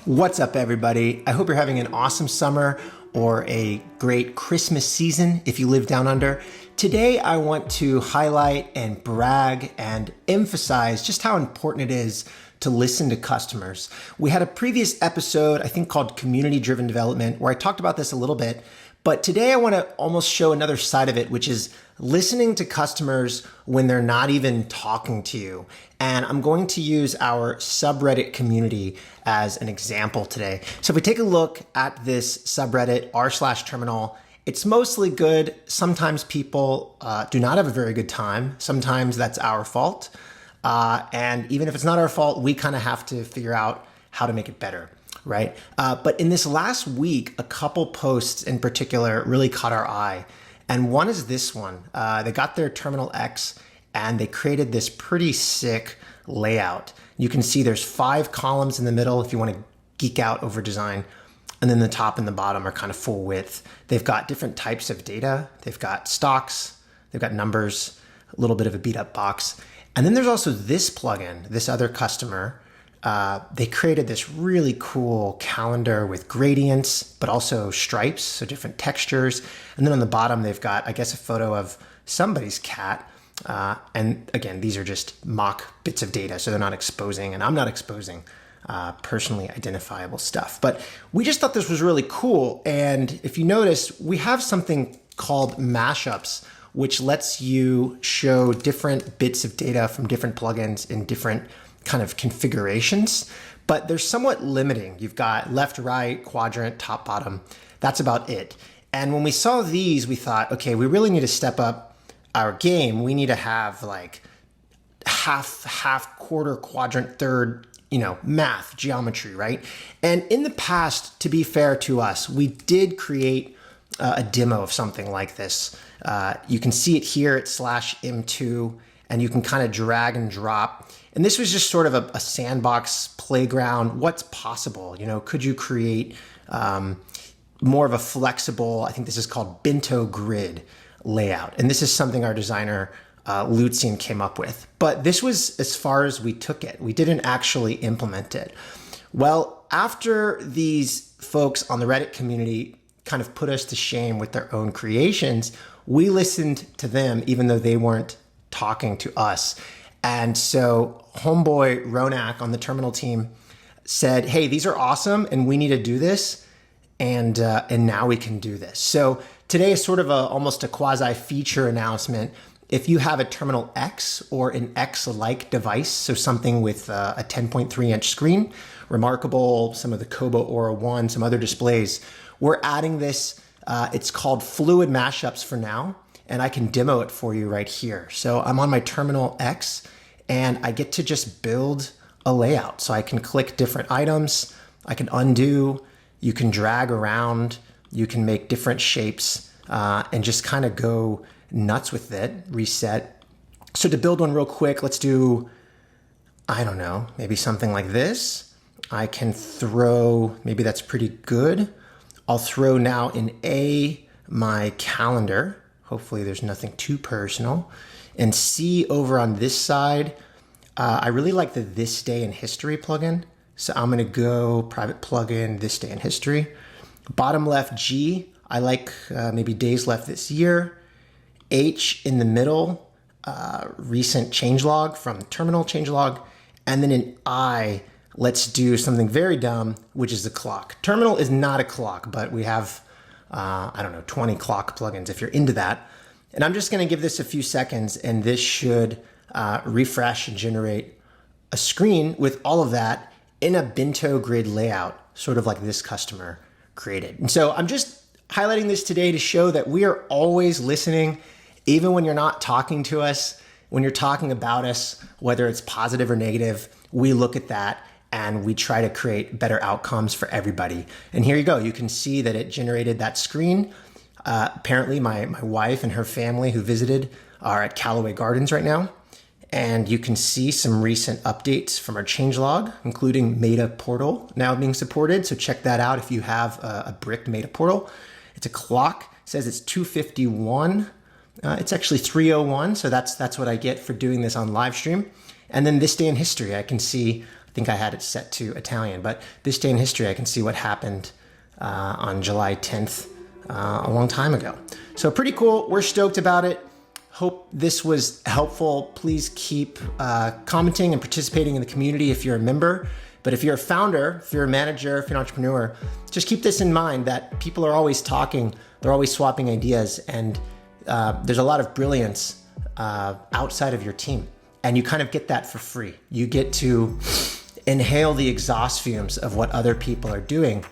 What's up, everybody? I hope you're having an awesome summer or a great Christmas season if you live down under. Today, I want to highlight and brag and emphasize just how important it is to listen to customers. We had a previous episode, I think called Community-Driven Development, where I talked about this a little bit. But today I want to almost show another side of it, which is listening to customers when they're not even talking to you. And I'm going to use our subreddit community as an example today. So if we take a look at this subreddit, r/terminal, it's mostly good. Sometimes people do not have a very good time. Sometimes that's our fault. And even if it's not our fault, we kind of have to figure out how to make it better. Right. But in this last week, a couple posts in particular really caught our eye. And one is this one. They got their Terminal X and they created this pretty sick layout. You can see there's 5 columns in the middle if you want to geek out over design. And then the top and the bottom are kind of full width. They've got different types of data. They've got stocks. They've got numbers, a little bit of a beat up box. And then there's also this plugin, this other customer. They created this really cool calendar with gradients, but also stripes, so different textures. And then on the bottom, they've got, I guess, a photo of somebody's cat. And again, these are just mock bits of data, so they're not exposing, and I'm not exposing personally identifiable stuff. But we just thought this was really cool. And if you notice, we have something called Mashups, which lets you show different bits of data from different plugins in different kind of configurations, but they're somewhat limiting. You've got left, right, quadrant, top, bottom. That's about it. And when we saw these, we thought, okay, we really need to step up our game. We need to have like half, quarter, quadrant, third, math, geometry, right? And in the past, to be fair to us, we did create a demo of something like this. You can see it here at /m2, and you can kind of drag and drop. And this was just sort of a sandbox playground. What's possible? Could you create more of a flexible, I think this is called bento grid layout. And this is something our designer, Lucian, came up with. But this was as far as we took it. We didn't actually implement it. Well, after these folks on the Reddit community kind of put us to shame with their own creations, we listened to them even though they weren't talking to us. And so homeboy Ronak on the terminal team said, hey, these are awesome and we need to do this. And now we can do this. So today is sort of almost a quasi feature announcement. If you have a Terminal X or an X-like device, so something with a 10.3 inch screen, Remarkable, some of the Kobo Aura 1, some other displays, we're adding this. It's called Fluid Mashups for now. And I can demo it for you right here. So I'm on my Terminal X and I get to just build a layout. So I can click different items, I can undo, you can drag around, you can make different shapes and just kind of go nuts with it, reset. So to build one real quick, let's do, I don't know, maybe something like this. I can throw, maybe that's pretty good. I'll throw now in A, my calendar. Hopefully there's nothing too personal. And C, over on this side, I really like the This Day in History plugin. So I'm gonna go private plugin, This Day in History. Bottom left, G, I like maybe days left this year. H in the middle, recent changelog from terminal changelog. And then in I, let's do something very dumb, which is the clock. Terminal is not a clock, but we have 20 clock plugins if you're into that. And I'm just going to give this a few seconds and this should refresh and generate a screen with all of that in a bento grid layout, sort of like this customer created. And so I'm just highlighting this today to show that we are always listening, even when you're not talking to us, when you're talking about us, whether it's positive or negative, we look at that and we try to create better outcomes for everybody. And here you go. You can see that it generated that screen. Apparently my wife and her family who visited are at Callaway Gardens right now. And you can see some recent updates from our changelog, including Meta Portal now being supported. So check that out if you have a bricked Meta Portal. It's a clock. It says it's 251. It's actually 301. So that's what I get for doing this on live stream. And then This Day in History, I can see think I had it set to Italian, but this day in history, I can see what happened on July 10th, a long time ago. So pretty cool. We're stoked about it. Hope this was helpful. Please keep commenting and participating in the community if you're a member. But if you're a founder, if you're a manager, if you're an entrepreneur, just keep this in mind that people are always talking, they're always swapping ideas, and there's a lot of brilliance outside of your team. And you kind of get that for free. You get to inhale the exhaust fumes of what other people are doing,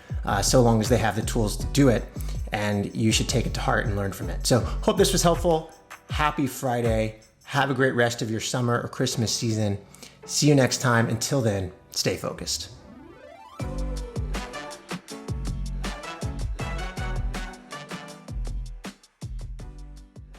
so long as they have the tools to do it. And you should take it to heart and learn from it. So hope this was helpful. Happy Friday. Have a great rest of your summer or Christmas season. See you next time. Until then, stay focused.